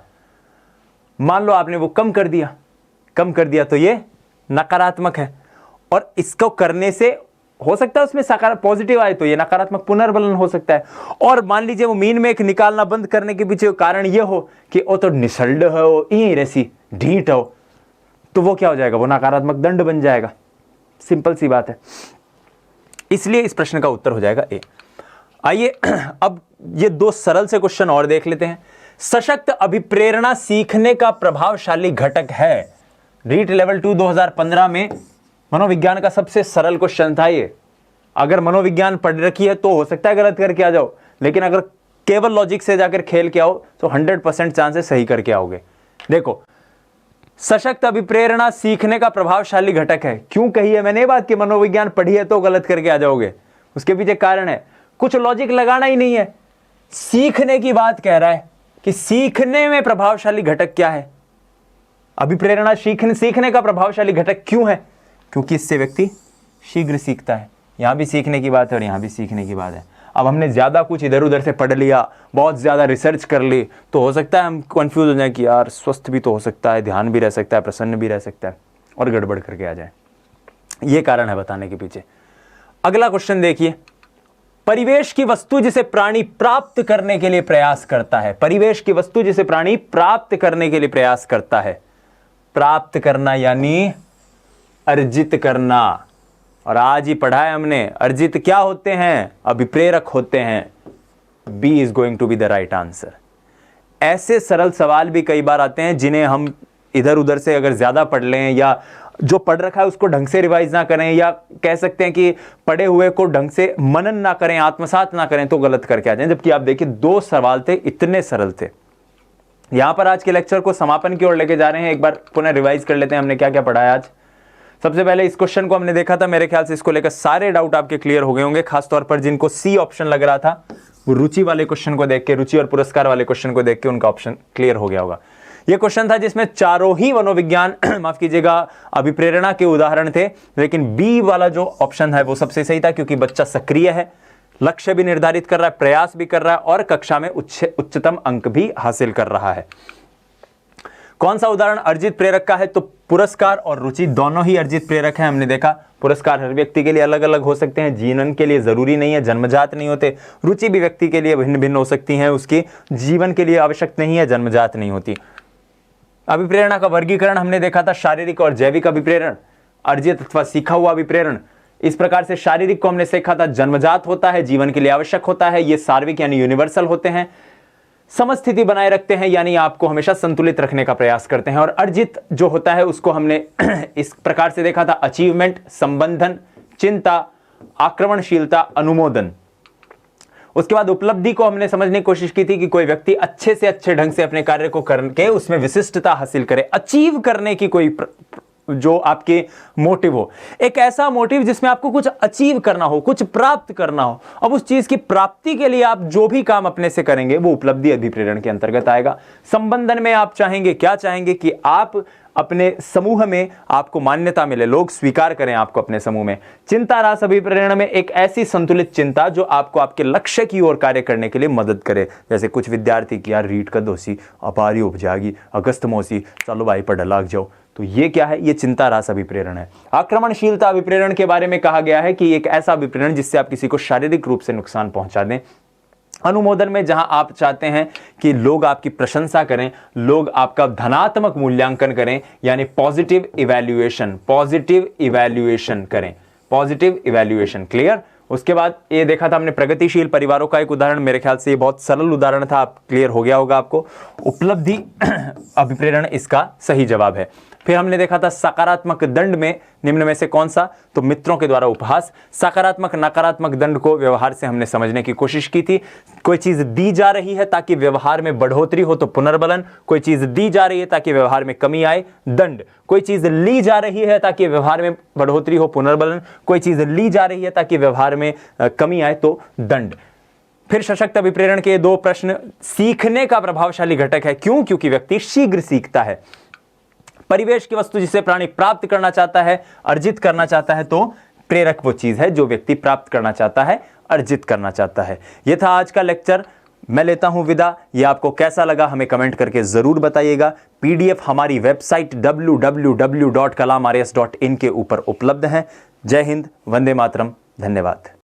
मान लो आपने वो कम कर दिया, तो ये नकारात्मक है, और इसको करने से हो सकता है उसमें सकारात्मक पॉजिटिव आए, तो ये नकारात्मक पुनर्बलन हो सकता है। और मान लीजिए वो मीन में एक निकालना बंद करने के पीछे कारण ये हो कि वो तो निसल्ड हो, यही रेसी ढीठ हो, तो वो क्या हो जाएगा? वो नकारात्मक दंड बन जाएगा। सिंपल सी बात है। इसलिए इस प्रश्न का उत्तर हो जाएगा ए। आइए अब ये 2 सरल से क्वेश्चन और देख लेते हैं। सशक्त अभिप्रेरणा सीखने का प्रभावशाली घटक है। रीट लेवल 2 2015 में मनोविज्ञान का सबसे सरल क्वेश्चन था ये। अगर मनोविज्ञान पढ़ रखी है तो हो सकता है गलत करके आ जाओ, लेकिन अगर केवल लॉजिक से जाकर खेल के आओ तो 100% चांस है सही करके आओगे। देखो, सशक्त अभिप्रेरणा सीखने का प्रभावशाली घटक है। क्यों कही है मैंने ये बात कि मनोविज्ञान पढ़ी है तो गलत करके आ जाओगे? उसके पीछे कारण है, कुछ लॉजिक लगाना ही नहीं है, सीखने की बात कह रहा है, कि सीखने में प्रभावशाली घटक क्या है। अभिप्रेरणा सीखने का प्रभावशाली घटक क्यों है? क्योंकि इससे व्यक्ति शीघ्र सीखता है। यहां भी सीखने की बात है और यहां भी सीखने की बात है। अब हमने ज़्यादा कुछ इधर उधर से पढ़ लिया, बहुत ज़्यादा रिसर्च कर ली, तो हो सकता है हम कंफ्यूज हो जाए कि यार स्वस्थ भी तो हो सकता है, ध्यान भी रह सकता है, प्रसन्न भी रह सकता है, और गड़बड़ करके आ जाए। ये कारण है बताने के पीछे। अगला क्वेश्चन देखिए, परिवेश की वस्तु जिसे प्राणी प्राप्त करने के लिए प्रयास करता है। परिवेश की वस्तु जिसे प्राणी प्राप्त करने के लिए प्रयास करता है। प्राप्त करना यानी अर्जित करना, और आज ही पढ़ा है हमने, अर्जित क्या होते हैं? अभिप्रेरक होते हैं। B is going to be the right answer. ऐसे सरल सवाल भी कई बार आते हैं जिन्हें हम इधर उधर से अगर ज्यादा पढ़ लें, या जो पढ़ रखा है उसको ढंग से रिवाइज ना करें, या कह सकते हैं कि पढ़े हुए को ढंग से मनन ना करें, आत्मसात ना करें, तो गलत करके आ जाएं। जबकि आप देखिए 2 सवाल थे, इतने सरल थे। यहां पर आज के लेक्चर को समापन की ओर लेके जा रहे हैं। एक बार पुनः रिवाइज कर लेते हैं हमने क्या क्या पढ़ा है आज। सबसे पहले इस क्वेश्चन को हमने देखा था, मेरे ख्याल से इसको लेकर सारे डाउट आपके क्लियर हो गए होंगे। खासतौर पर जिनको सी ऑप्शन लग रहा था, वो रुचि वाले क्वेश्चन को देख के, रुचि और पुरस्कार वाले क्वेश्चन को देख के उनका ऑप्शन क्लियर हो गया होगा। यह क्वेश्चन था जिसमें चारों ही मनोविज्ञान माफ कीजिएगा अभिप्रेरणा के उदाहरण थे, लेकिन बी वाला जो ऑप्शन है वो सबसे सही था, क्योंकि बच्चा सक्रिय है, लक्ष्य भी निर्धारित कर रहा है, प्रयास भी कर रहा है, और कक्षा में उच्चतम अंक भी हासिल कर रहा है। कौन सा उदाहरण अर्जित प्रेरक का है? तो पुरस्कार और रुचि दोनों ही अर्जित प्रेरक हैं। हमने देखा पुरस्कार हर व्यक्ति के लिए अलग अलग हो सकते हैं, जीवन के लिए जरूरी नहीं है, जन्मजात नहीं होते। रुचि भी व्यक्ति के लिए भिन्न भिन्न हो सकती हैं, उसकी जीवन के लिए आवश्यक नहीं है, जन्मजात नहीं होती। अभिप्रेरणा का वर्गीकरण हमने देखा था, शारीरिक और जैविक अभिप्रेरण, अर्जित अथवा सीखा हुआ अभिप्रेरण। इस प्रकार से शारीरिक को हमने सीखा था जन्मजात होता है, जीवन के लिए आवश्यक होता है, ये सार्विक यानी यूनिवर्सल होते हैं, समस्थिति बनाए रखते हैं यानी आपको हमेशा संतुलित रखने का प्रयास करते हैं। और अर्जित जो होता है उसको हमने इस प्रकार से देखा था, अचीवमेंट, संबंधन, चिंता, आक्रमणशीलता, अनुमोदन। उसके बाद उपलब्धि को हमने समझने की कोशिश की थी कि कोई व्यक्ति अच्छे से अच्छे ढंग से अपने कार्य को करके उसमें विशिष्टता हासिल करे, अचीव करने की कोई जो आपके मोटिव हो, एक ऐसा मोटिव जिसमें आपको कुछ अचीव करना हो, कुछ प्राप्त करना हो। अब उस चीज की प्राप्ति के लिए आप जो भी काम अपने से करेंगे वो उपलब्धि अभिप्रेरण के अंतर्गत आएगा। संबंधन में आप चाहेंगे, क्या चाहेंगे कि आप अपने समूह में आपको मान्यता मिले, लोग स्वीकार करें आपको अपने समूह में। चिंता रास अभिप्रेरण में एक ऐसी संतुलित चिंता जो आपको आपके लक्ष्य की ओर कार्य करने के लिए मदद करे। जैसे कुछ विद्यार्थी की यार रीट का दोषी अपारी उपजागी अगस्त मौसी, चलो भाई पढ़ लाग जाओ, तो ये क्या है? ये चिंता रास अभिप्रेरण है। आक्रमणशीलता अभिप्रेरण के बारे में कहा गया है कि एक ऐसा अभिप्रेरण जिससे आप किसी को शारीरिक रूप से नुकसान पहुंचा दें। अनुमोदन में जहां आप चाहते हैं कि लोग आपकी प्रशंसा करें, लोग आपका धनात्मक मूल्यांकन करें, यानी पॉजिटिव इवैल्यूएशन करें, पॉजिटिव इवैल्यूएशन। क्लियर? उसके बाद ये देखा था हमने प्रगतिशील परिवारों का एक उदाहरण, मेरे ख्याल से ये बहुत सरल उदाहरण था, आप क्लियर हो गया होगा आपको। उपलब्धि अभिप्रेरण इसका सही जवाब है। फिर हमने देखा था सकारात्मक दंड में निम्न में से कौन सा? तो मित्रों के द्वारा उपहास। सकारात्मक नकारात्मक दंड को व्यवहार से हमने समझने की कोशिश की थी। कोई चीज दी जा रही है ताकि व्यवहार में बढ़ोतरी हो तो पुनर्बलन, कोई चीज दी जा रही है ताकि व्यवहार में कमी आए, दंड। कोई चीज ली जा रही है ताकि व्यवहार में बढ़ोतरी हो, पुनर्बलन। कोई चीज ली जा रही है ताकि व्यवहार में कमी आए तो दंड। फिर सशक्त अभिप्रेरण के 2 प्रश्न, सीखने का प्रभावशाली घटक है, क्यों? क्योंकि व्यक्ति शीघ्र सीखता है। परिवेश की वस्तु जिसे प्राणी प्राप्त करना चाहता है, अर्जित करना चाहता है, तो प्रेरक वो चीज है जो व्यक्ति प्राप्त करना चाहता है, अर्जित करना चाहता है। यह था आज का लेक्चर। मैं लेता हूं विदा। यह आपको कैसा लगा हमें कमेंट करके जरूर बताइएगा। पीडीएफ हमारी वेबसाइट www.kalamrs.in के ऊपर उपलब्ध है। जय हिंद, वंदे मातरम, धन्यवाद।